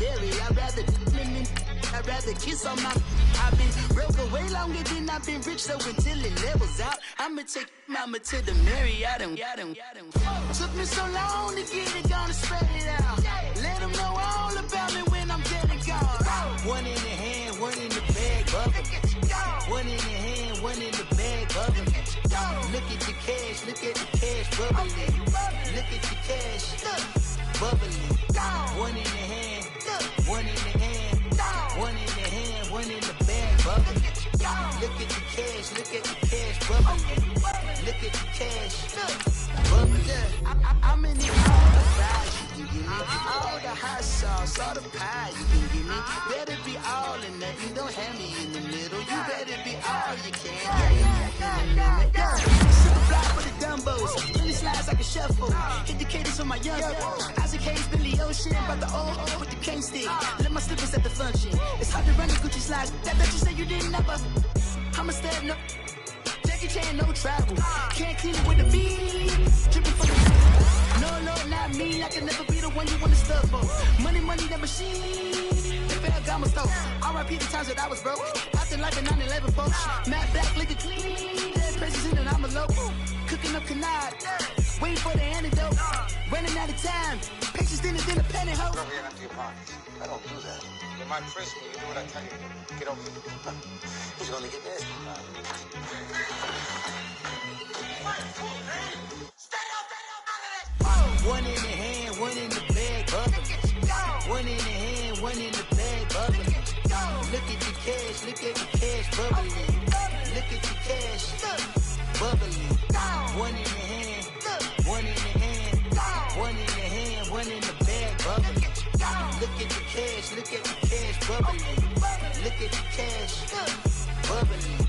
necessary. I'd rather kiss on my. I've been broke way longer than I've been rich, so until it levels out, I'ma take mama to the Marriott. Took me so long to get it, gonna spread it out. Let them know all about me when I'm dead and gone. One in the hand, one in the bag, bubble. One in the hand, one in the bag, bubble. Look at the cash, bubbling. Look at the cash, bubbling. One in the hand, one in the hand. One in the hand, one in the bag, bubbling. Look at the cash, bubbling. Look at the cash, bubbling. I'm in the all the fries you can give me, all the hot sauce, all the pie you can give me. Better be all in nothing, don't have me in the middle. You better be all you can. Super fly for the dumbos, 20 slides like a shuffle. Hit the cadence on my young. Isaac Hayes, Billy Ocean, about the old with the cane stick. Let my slippers at the function. It's hard to run the Gucci slides. That bet you say you didn't never. I'ma step no. Jackie Chan, no travel. Can't clean it with the beat. Dripping from the. No, not me. I can never be the one you wanna stuff for. Money, that machine. The Ferragamo store. R.I.P. the times that I was broke. Acting like a 9/11 folks. Matte black, liquor clean. Dead president and I'm a local. Cooking up canard. Waiting for the antidote. Running out of time. Patience thinner than a penny hoe. Over here empty your pockets. I don't do that. You might press me. You do what I tell you. Get over here. Who's gonna get this? One in the hand, one in the bag, bubbling. One in the hand, one in the bag, bubbling. Look at the cash, bubbling. Look at the cash, bubbling. One in the hand, one in the hand, one in the hand, one in the bag, bubbling. Look at the cash, bubbling. Look at the cash, bubbling.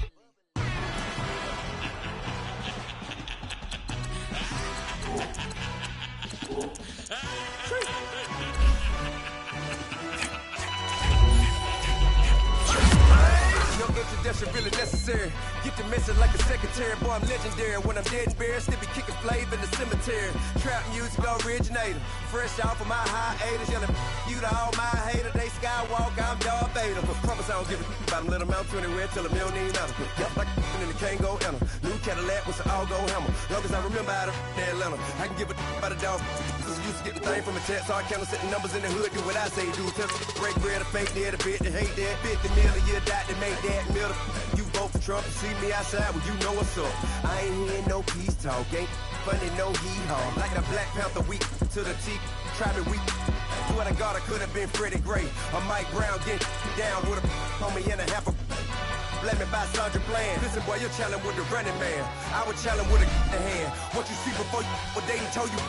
No introduction really necessary. Get the message like a secretary. Boy, I'm legendary. When I'm dead and buried, still be kicking flavor in the cemetery. Trap music originator. Fresh off of my hiatus. Yelling you to all my haters. They skywalk, I'm Darth Vader. But promise I don't give a about them. Let them out to anywhere. Tell them you don't need nothing. Yeah, like and the can't go enter. New Cadillac with an all-go hammer. Long as I remember how to Atlanta. I can give a about a dog. Cause I used to get the thing from a text. So I count setting numbers in the hood. Do what I say do. Tell break bread, a fake dead, a bit, they hate that. 50 million, you die to make that middle. You vote for Trump, you see me outside, well you know what's up. I ain't hearing no peace talk, ain't funny, no hee-haw. Like the Black Panther weak to the teeth, try me weak. Swear to God I could have been Freddie Gray. Or Mike Brown getting down with a homie and a half a. Let me buy Sandra Bland. Listen boy, you're challenging with the running man. I would challenge with a hand. What you see before you, what they told you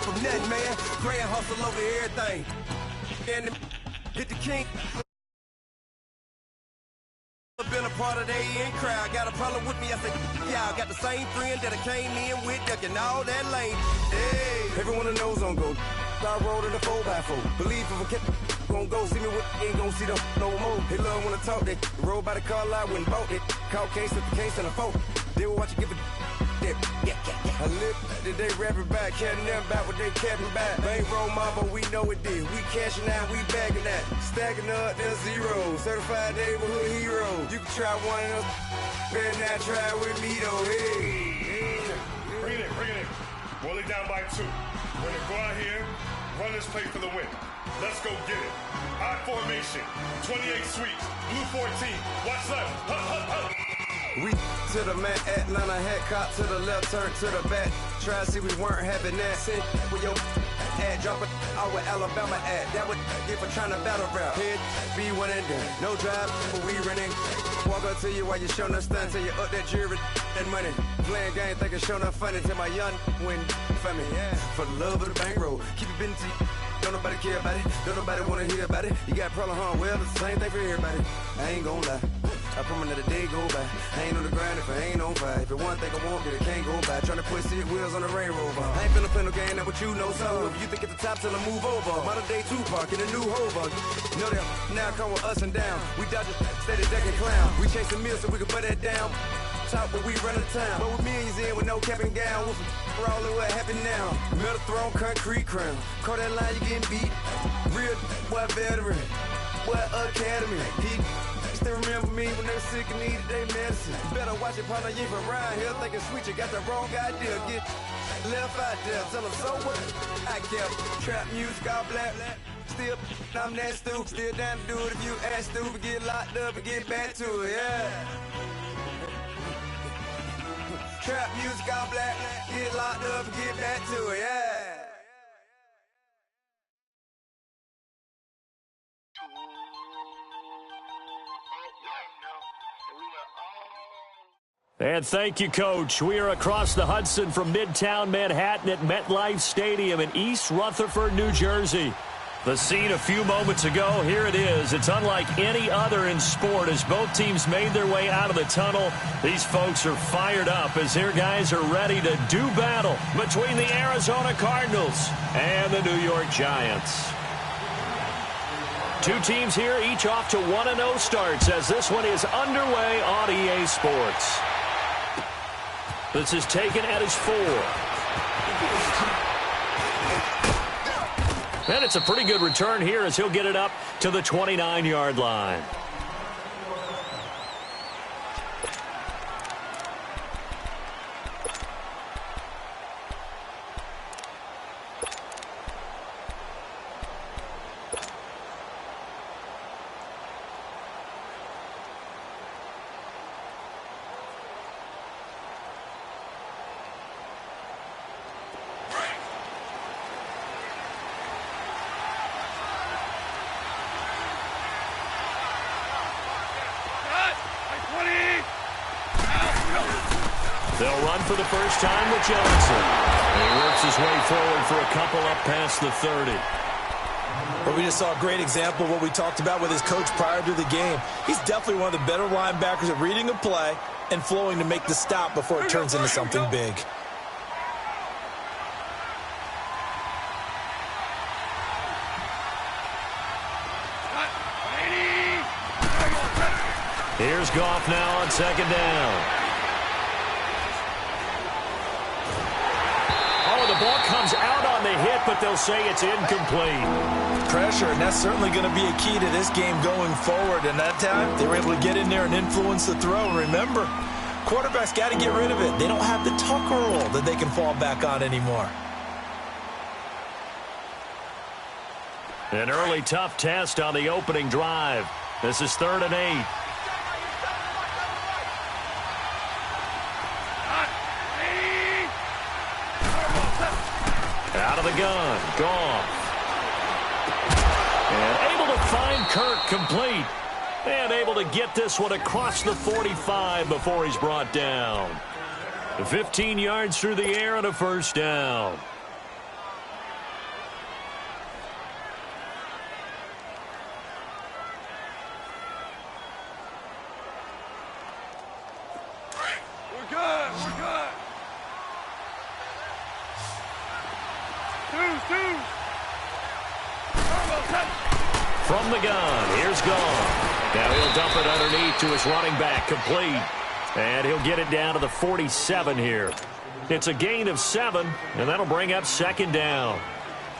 from nothing, man. Gray and hustle over everything. And hit the king. Been a part of the in crowd, got a problem with me, I said, yeah, I got the same friend that I came in with, ducking all that lane. Hey, everyone knows on go. I rolled in a 4x4. Believe if I kept gon' go, see me with ain't gon' see them no more. They love when I talk, they roll by the car lot, went bought it. Call case if the case and a phone. They will watch you give a I live that they rapping back, can't never back what they capping back. Bankroll mama, we know it did. We cashing out, we bagging that. Stacking up, there's zero. Certified neighborhood hero. You can try one of those, better not try with me though. Hey. Bring it in. Roll it down by 2. We're gonna go out here, run this play for the win. Let's go get it. High formation, 28 sweeps, blue 14. Watch left. Hup. We to the man, Atlanta hat cop to the left, turn to the back. Try to see we weren't having that. Send with your ad, drop it out with Alabama ad. That would get for trying to battle rap. Head, be one and done. No drive, but we running. Walk up to you while you showing us stun till you up that jury and money. Playing game, thinking showing up funny till my young win for me. Yeah. For the love of the bankroll, keep it busy. Don't nobody care about it. Don't nobody wanna hear about it. You got a problem, huh? Well, it's the same thing for everybody. I ain't gon' lie. I promise that a day go by. I ain't on the grind if I ain't on fire. If it one thing I want, then it can't go by. Tryna put seat wheels on the Range Rover. I ain't finna play no game, that what you know. So if you think at the top till I move over. Modern day Tupac in a new Hova. Know that now come with us and down. We dodge it, steady ducking clown. We chasing meals so we can put that down. Talk, but we run the town. But with millions in with no cap and gown. We're all over what happened now. Metal throne, concrete crown. Call that line, you getting beat. Real boy veteran. Boy academy. He still remember me when they were sick and needed their medicine. Better watch it, partner, you ain't from around here thinking sweet. You got the wrong idea. Get left out there. Tell them so what? I kept trap music all black. Still, I'm that stupid. Still down to do it if you ask stupid. Get locked up and get back to it, yeah. Trap music all black. Get locked up and get back to it, yeah. And thank you, Coach. We are across the Hudson from Midtown Manhattan at MetLife Stadium in East Rutherford, New Jersey. The scene a few moments ago, here it is. It's unlike any other in sport as both teams made their way out of the tunnel. These folks are fired up as their guys are ready to do battle between the Arizona Cardinals and the New York Giants. Two teams here, each off to 1-0 starts as this one is underway on EA Sports. This is taken at his 4. And it's a pretty good return here as he'll get it up to the 29-yard line. They'll run for the first time with Johnson. And he works his way forward for a couple up past the 30. Well, we just saw a great example of what we talked about with his coach prior to the game. He's definitely one of the better linebackers at reading a play and flowing to make the stop before it turns into something big. Here's Goff now on second down. Oh, the ball comes out on the hit, but they'll say it's incomplete. Pressure, and that's certainly going to be a key to this game going forward. And that time, they were able to get in there and influence the throw. Remember, quarterbacks got to get rid of it. They don't have the Tucker rule that they can fall back on anymore. An early tough test on the opening drive. This is 3rd and 8. Out of the gun, Goff. And able to find Kirk complete. And able to get this one across the 45 before he's brought down. 15 yards through the air and a first down. We're good. We're good. From the gun, here's Goff. Now he'll dump it underneath to his running back, complete. And he'll get it down to the 47 here. It's a gain of 7, and that'll bring up second down.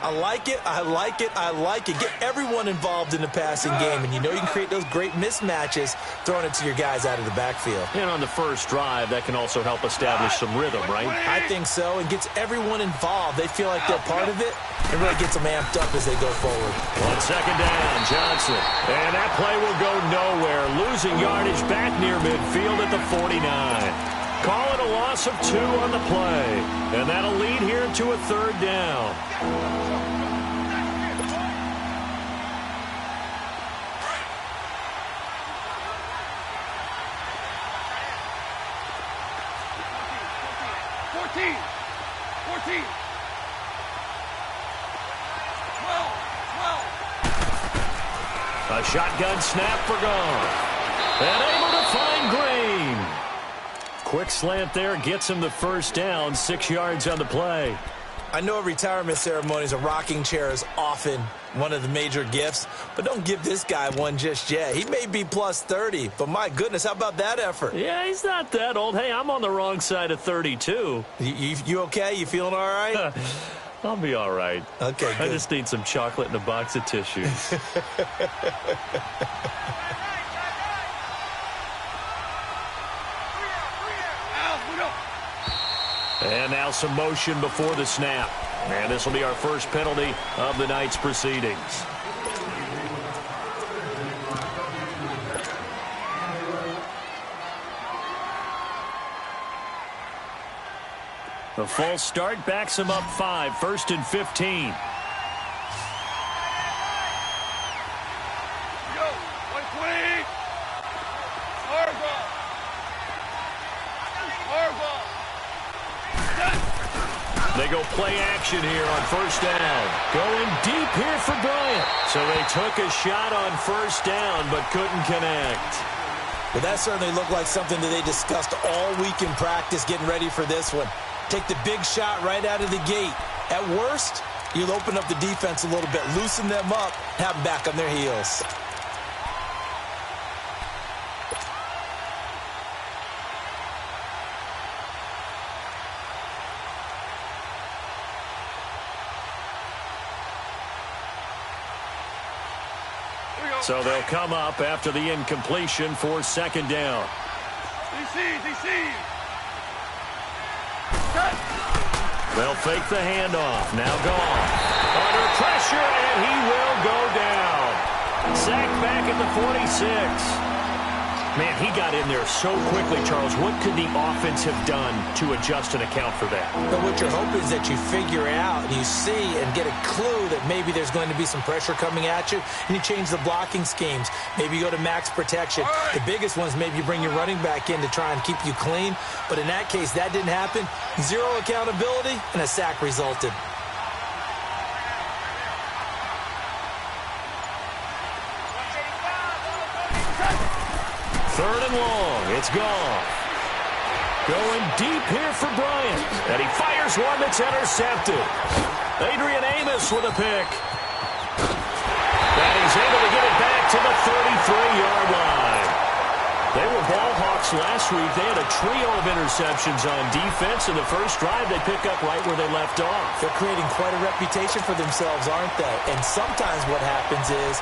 I like it, I like it, I like it. Get everyone involved in the passing game, and you know you can create those great mismatches throwing it to your guys out of the backfield. And on the first drive, that can also help establish some rhythm, right? I think so. It gets everyone involved. They feel like they're part of it. It really gets them amped up as they go forward. On second down, Johnson. And that play will go nowhere. Losing yardage back near midfield at the 49. Call it a loss of 2 on the play. And that'll lead here to a 3rd down. A shotgun snap for Goff. And able to find Green. Quick slant there gets him the first down, 6 yards on the play. I know at retirement ceremonies, a rocking chair is often one of the major gifts, but don't give this guy one just yet. He may be plus 30, but my goodness, how about that effort? Yeah, he's not that old. Hey, I'm on the wrong side of 32. You okay? You feeling all right? I'll be all right. Okay, good. I just need some chocolate and a box of tissues. And now some motion before the snap. And this will be our first penalty of the night's proceedings. The false start backs him up 5, 1st and 15. They go play action here on 1st down. Going deep here for Bryant. So they took a shot on 1st down, but couldn't connect. Well, that certainly looked like something that they discussed all week in practice getting ready for this one. Take the big shot right out of the gate. At worst, you'll open up the defense a little bit, loosen them up, have them back on their heels. So they'll come up after the incompletion for 2nd down. They'll fake the handoff. Now gone. Under pressure, and he will go down. Sacked back at the 46. Man, he got in there so quickly, Charles. What could the offense have done to adjust and account for that? But what you're hoping is that you figure out and you see and get a clue that maybe there's going to be some pressure coming at you, and you change the blocking schemes. Maybe you go to max protection. The biggest one is maybe you bring your running back in to try and keep you clean. But in that case, that didn't happen. Zero accountability, and a sack resulted. Third and long. It's gone. Going deep here for Bryant. And he fires one that's intercepted. Adrian Amos with a pick. And he's able to get it back to the 33-yard line. They were ball hawks last week. They had a trio of interceptions on defense. In the first drive, they pick up right where they left off. They're creating quite a reputation for themselves, aren't they? And sometimes what happens is,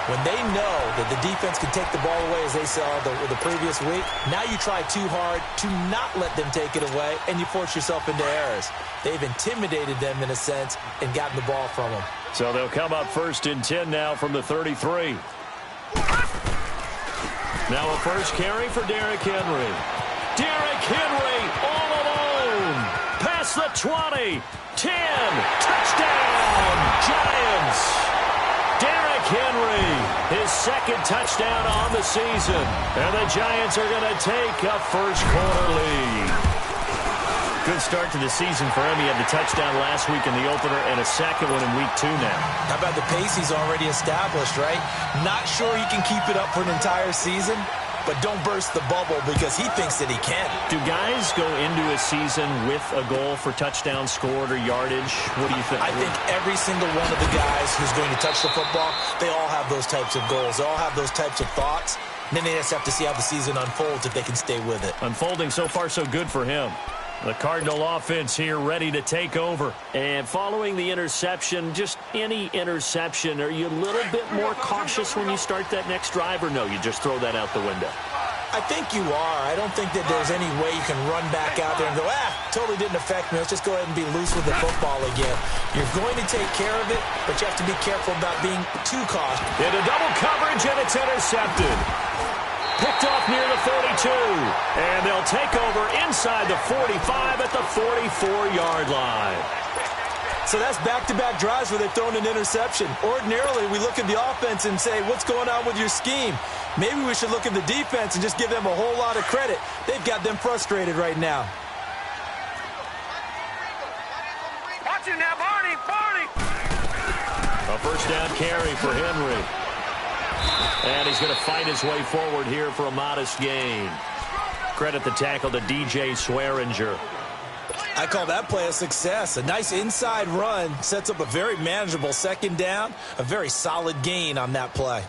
when they know that the defense can take the ball away, as they saw the previous week, now you try too hard to not let them take it away, and you force yourself into errors. They've intimidated them, in a sense, and gotten the ball from them. So they'll come up 1st and 10 now from the 33. Now a first carry for Derrick Henry. Derrick Henry all alone. Past the 20. 10. Touchdown, Giants. Derrick Henry, his 2nd touchdown on the season. And the Giants are going to take a first-quarter lead. Good start to the season for him. He had the touchdown last week in the opener and a 2nd one in week 2 now. How about the pace he's already established, right? Not sure he can keep it up for an entire season, but don't burst the bubble because he thinks that he can. Do guys go into a season with a goal for touchdown scored or yardage? What do you think? I think every single one of the guys who's going to touch the football, they all have those types of goals. They all have those types of thoughts. And then they just have to see how the season unfolds if they can stay with it. Unfolding so far so good for him. The Cardinal offense here ready to take over. And following the interception, just any interception, are you a little bit more cautious when you start that next drive, or no, you just throw that out the window? I think you are. I don't think that there's any way you can run back out there and go, totally didn't affect me. Let's just go ahead and be loose with the football again. You're going to take care of it, but you have to be careful about being too cautious. Into double coverage, and it's intercepted. Picked off near the 42. And they'll take over inside the 45 at the 44-yard line. So that's back-to-back drives where they've thrown an interception. Ordinarily, we look at the offense and say, what's going on with your scheme? Maybe we should look at the defense and just give them a whole lot of credit. They've got them frustrated right now. Watch it now, Barney! A first down carry for Henry. And he's going to fight his way forward here for a modest gain. Credit the tackle to DJ Swearinger. I call that play a success. A nice inside run sets up a very manageable second down, a very solid gain on that play.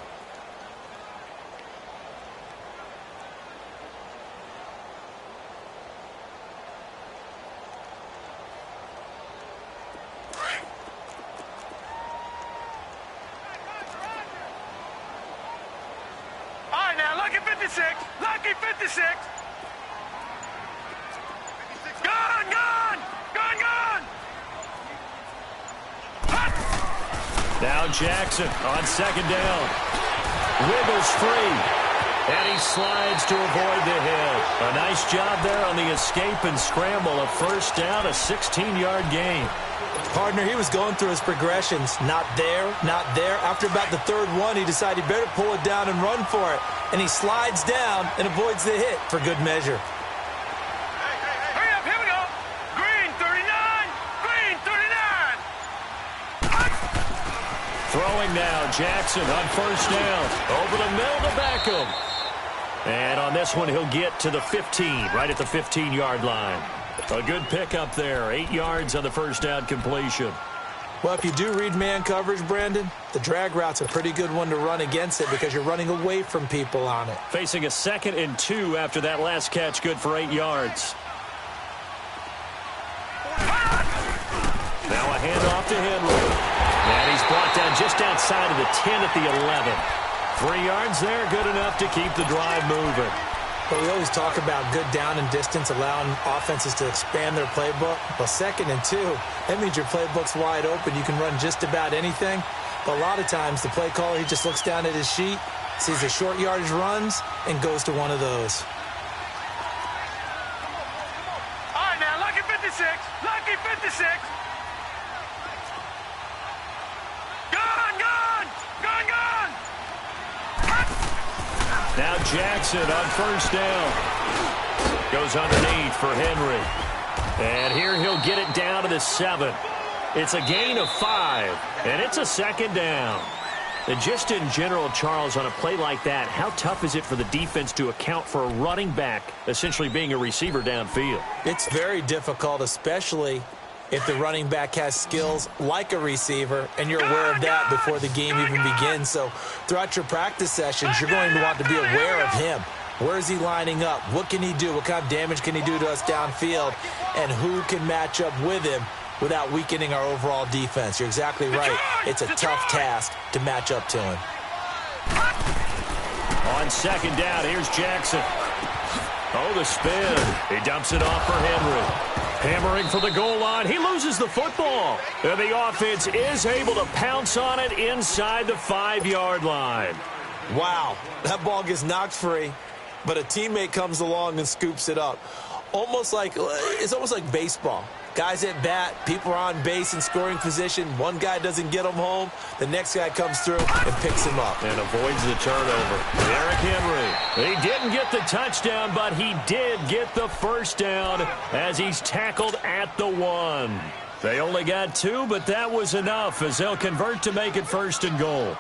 All right, now, lucky 56. Lucky 56. Gone, gone, gone, gone. Now Jackson on second down. Wiggles free. And he slides to avoid the hit. A nice job there on the escape and scramble. A first down, a 16-yard gain. Partner, he was going through his progressions. Not there, not there. After about the third one, he decided he better pull it down and run for it. And he slides down and avoids the hit for good measure. Hurry up, here we go. Green 39, green 39. Throwing now, Jackson on first down. Over the middle to Beckham. And on this one, he'll get to the 15, right at the 15-yard line. A good pickup there. 8 yards on the first down completion. Well, if you do read man coverage, Brandon, the drag route's a pretty good one to run against it because you're running away from people on it. Facing a 2nd and 2 after that last catch, good for 8 yards. Now a handoff to Henry. And he's brought down just outside of the 10 at the 11. 3 yards there, good enough to keep the drive moving. But we always talk about good down and distance, allowing offenses to expand their playbook. Well, 2nd and 2, that means your playbook's wide open. You can run just about anything. But a lot of times, the play caller, he just looks down at his sheet, sees the short yardage runs, and goes to one of those. All right, now, lucky 56, lucky 56. Gone, gone, gone, gone. Now Jackson on first down. Goes underneath for Henry. And here he'll get it down to the 7. It's a gain of 5, and it's a 2nd down. And just in general, Charles, on a play like that, how tough is it for the defense to account for a running back essentially being a receiver downfield? It's very difficult, especially if the running back has skills like a receiver, and you're aware of that before the game even begins. So throughout your practice sessions, you're going to want to be aware of him. Where is he lining up? What can he do? What kind of damage can he do to us downfield? And who can match up with him without weakening our overall defense? You're exactly right. It's a tough task to match up to him. On second down, here's Jackson. Oh, the spin. He dumps it off for Henry. Hammering for the goal line. He loses the football. And the offense is able to pounce on it inside the 5-yard line. Wow, that ball gets knocked free, but a teammate comes along and scoops it up. It's almost like baseball. Guys at bat, people are on base in scoring position. One guy doesn't get him home. The next guy comes through and picks him up. And avoids the turnover. Derrick Henry. He didn't get the touchdown, but he did get the first down as he's tackled at the 1. They only got 2, but that was enough as they'll convert to make it 1st and goal.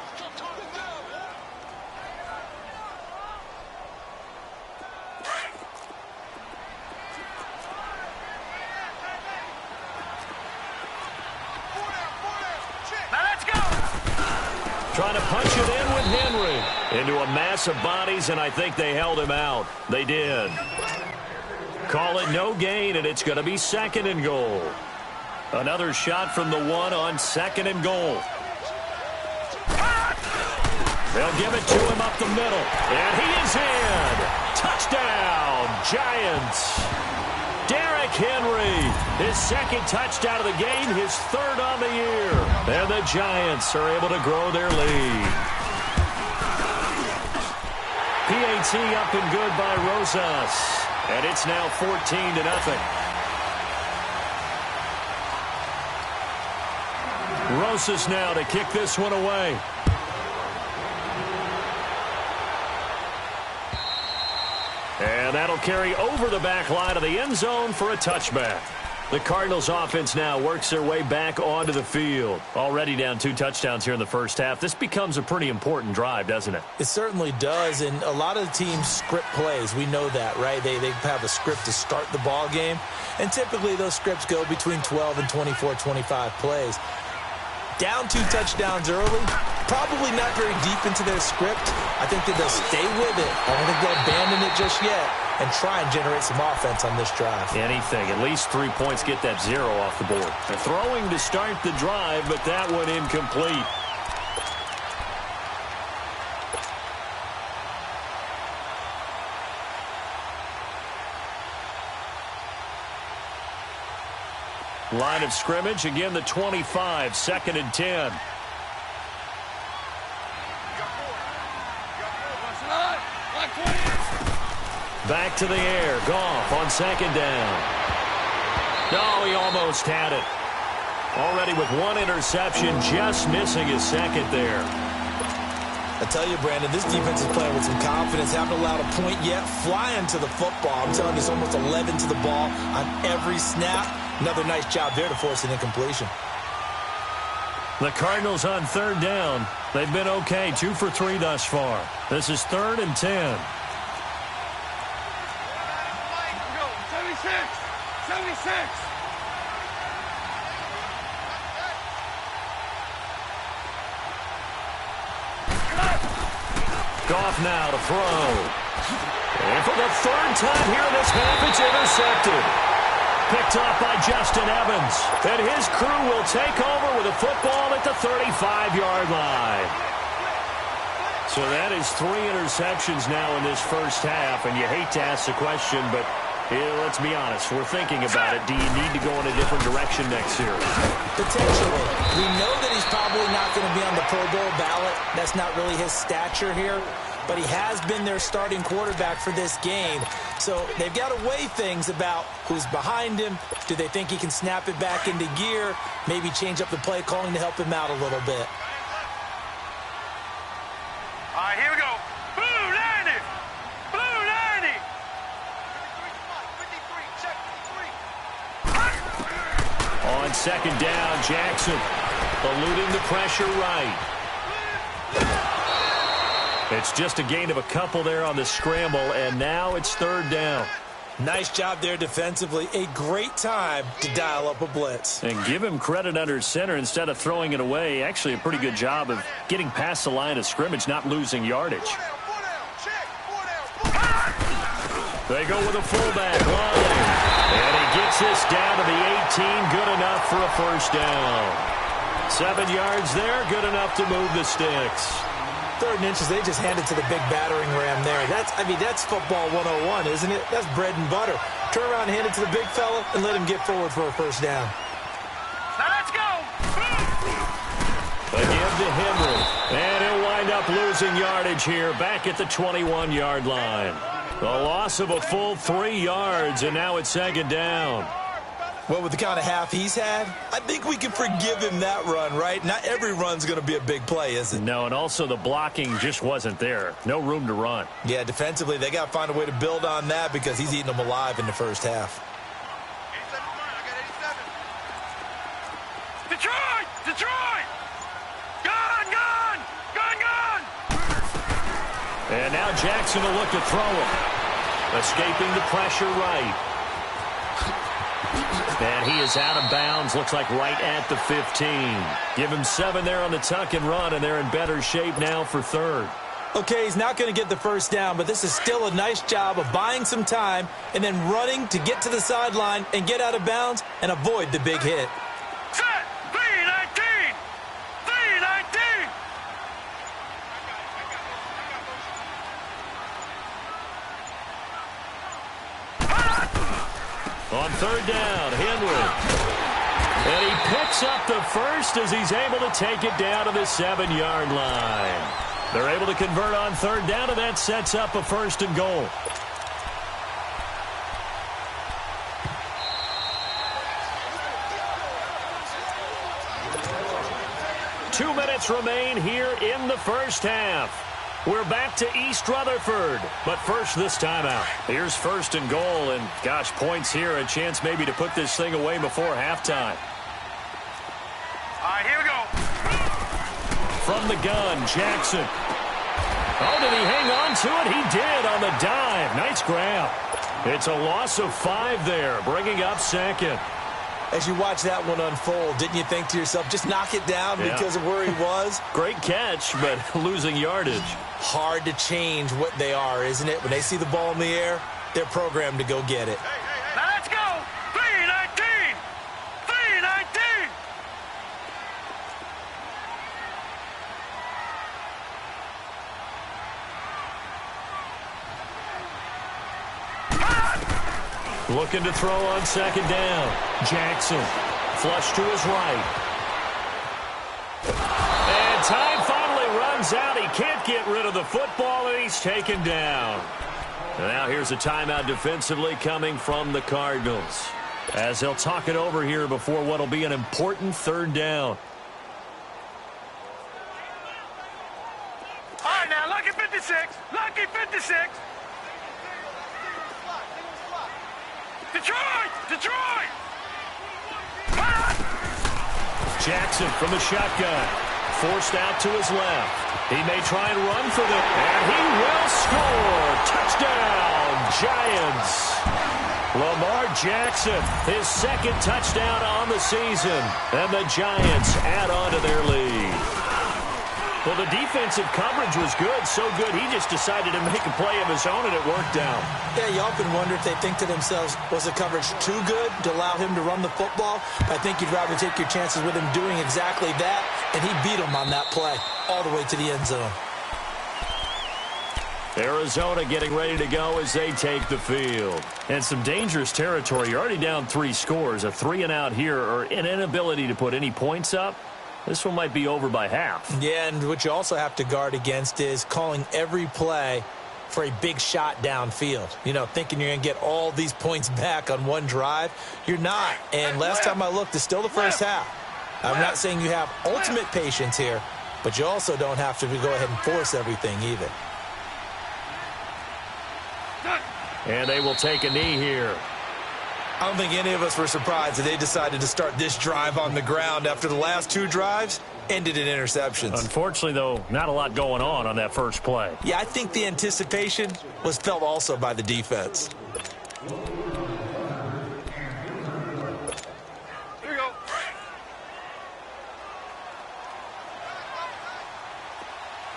Trying to punch it in with Henry. Into a mass of bodies, and I think they held him out. They did. Call it no gain, and it's going to be 2nd and goal. Another shot from the 1 on 2nd and goal. They'll give it to him up the middle. And he is in. Touchdown, Giants. Derrick Henry, his 2nd touchdown of the game, his 3rd on the year. And the Giants are able to grow their lead. PAT up and good by Rosas. And it's now 14-0. Rosas now to kick this one away. And that'll carry over the back line of the end zone for a touchback. The Cardinals offense now works their way back onto the field. Already down 2 touchdowns here in the first half. This becomes a pretty important drive, doesn't it? It certainly does, and a lot of the teams script plays. We know that, right? They have a script to start the ball game, and typically those scripts go between 12 and 24, 25 plays. Down 2 touchdowns early, probably not very deep into their script. I think that they'll stay with it. I don't think they'll abandon it just yet and try and generate some offense on this drive. Anything. At least 3 points, get that 0 off the board. They're throwing to start the drive, but that one incomplete. Line of scrimmage, again the 25, 2nd and 10. Back to the air, Goff on 2nd down. No, he almost had it. Already with 1 interception, just missing his 2nd there. I tell you, Brandon, this defense is playing with some confidence. Haven't allowed a point yet. Flying to the football. I'm telling you, it's almost 11 to the ball on every snap. Another nice job there to force an incompletion. The Cardinals on 3rd down. They've been okay, 2 for 3 thus far. This is 3rd and 10. 76! Goff now to throw. And for the 3rd time here in this half, it's intercepted. Picked off by Justin Evans. And his crew will take over with a football at the 35-yard line. So that is 3 interceptions now in this first half. And you hate to ask the question, but let's be honest. We're thinking about it. Do you need to go in a different direction next year? Potentially. We know that he's probably not going to be on the Pro Bowl ballot. That's not really his stature here. But he has been their starting quarterback for this game. So they've got to weigh things about who's behind him. Do they think he can snap it back into gear? Maybe change up the play calling to help him out a little bit. All right, here we go. Blue 90! Blue 90! 53, check 53. On 2nd down, Jackson eluding the pressure right. It's just a gain of a couple there on the scramble, and now it's 3rd down. Nice job there defensively. A great time to dial up a blitz. And give him credit under center instead of throwing it away. Actually a pretty good job of getting past the line of scrimmage, not losing yardage. They go with a fullback line. And he gets this down to the 18. Good enough for a 1st down. 7 yards there. Good enough to move the sticks. 3rd and inches, they just handed to the big battering ram there. That's football 101, isn't it? That's bread and butter. Turn around and hand it to the big fella and let him get forward for a 1st down. Now let's go! Again to Henry. And he'll wind up losing yardage here back at the 21-yard line. The loss of a full 3 yards, and now it's 2nd down. Well, with the kind of half he's had, I think we can forgive him that run, right? Not every run's going to be a big play, is it? No, and also the blocking just wasn't there. No room to run. Yeah, defensively, they got to find a way to build on that because he's eating them alive in the first half. 87 Detroit! Detroit! Gone! Gone! Gone! Gone! And now Jackson will look to throw him. Escaping the pressure right. And he is out of bounds, looks like right at the 15. Give him 7 there on the tuck and run, and they're in better shape now for 3rd. Okay, he's not going to get the 1st down, but this is still a nice job of buying some time and then running to get to the sideline and get out of bounds and avoid the big hit. Set! 319! 319! On 3rd down, Henry. And he picks up the 1st as he's able to take it down to the 7-yard line. They're able to convert on 3rd down, and that sets up a 1st and goal. Two minutes remain here in the first half. We're back to East Rutherford, but first this timeout. Here's first and goal, and gosh, points here, a chance maybe to put this thing away before halftime. All right, here we go. From the gun, Jackson. Oh, did he hang on to it? He did on the dive. Nice grab. It's a loss of 5 there, bringing up second. As you watch that one unfold, didn't you think to yourself, just knock it down because of where he was? Great catch, but losing yardage. Hard to change what they are, isn't it? When they see the ball in the air, they're programmed to go get it. Now let's go. 3-19. 3-19. Looking to throw on second down. Jackson, flush to his right. And time finally runs out. He can't get rid of the football, and he's taken down. And now here's a timeout defensively coming from the Cardinals, as they'll talk it over here before what will be an important third down. All right, now, lucky 56. Lucky 56. Detroit! Detroit! Jackson from the shotgun. Forced out to his left. He may try and run for them. And he will score. Touchdown, Giants. Lamar Jackson, his second touchdown on the season. And the Giants add on to their lead. Well, the defensive coverage was good, so good he just decided to make a play of his own, and it worked out. Yeah, you often wonder if they think to themselves, was the coverage too good to allow him to run the football? I think you'd rather take your chances with him doing exactly that, and he beat him on that play all the way to the end zone. Arizona getting ready to go as they take the field. And some dangerous territory. You're already down 3 scores. A 3-and-out here, or an inability to put any points up. This one might be over by half. Yeah, and what you also have to guard against is calling every play for a big shot downfield. You know, thinking you're going to get all these points back on one drive. You're not. And last time I looked, it's still the first half. I'm not saying you have ultimate patience here, but you also don't have to go ahead and force everything either. And they will take a knee here. I don't think any of us were surprised that they decided to start this drive on the ground after the last 2 drives ended in interceptions. Unfortunately, though, not a lot going on that first play. Yeah, I think the anticipation was felt also by the defense. Here we go.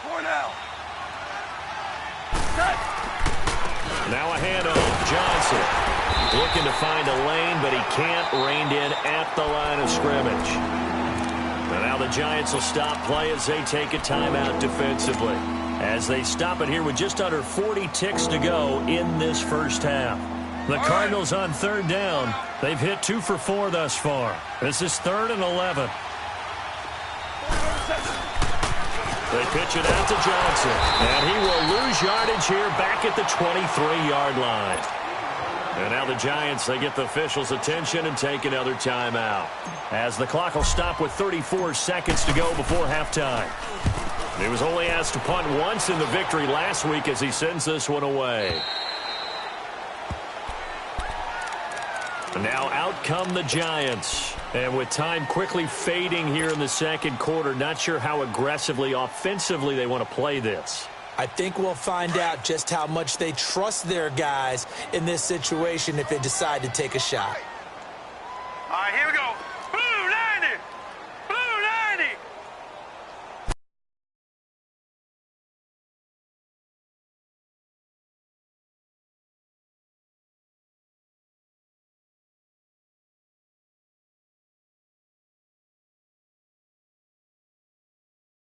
Cornell. Now a handoff. Johnson looking to find a lane, but he can't. Reined in at the line of scrimmage. And now the Giants will stop play as they take a timeout defensively, as they stop it here with just under 40 ticks to go in this first half. The Cardinals on third down. They've hit 2 for 4 thus far. This is 3rd and 11. They pitch it out to Johnson, and he will lose yardage here back at the 23-yard line. And now the Giants, they get the officials' attention and take another timeout, as the clock will stop with 34 seconds to go before halftime. He was only asked to punt once in the victory last week as he sends this one away. And now out come the Giants. And with time quickly fading here in the second quarter, not sure how aggressively, offensively they want to play this. I think we'll find out just how much they trust their guys in this situation if they decide to take a shot. All right, here we go.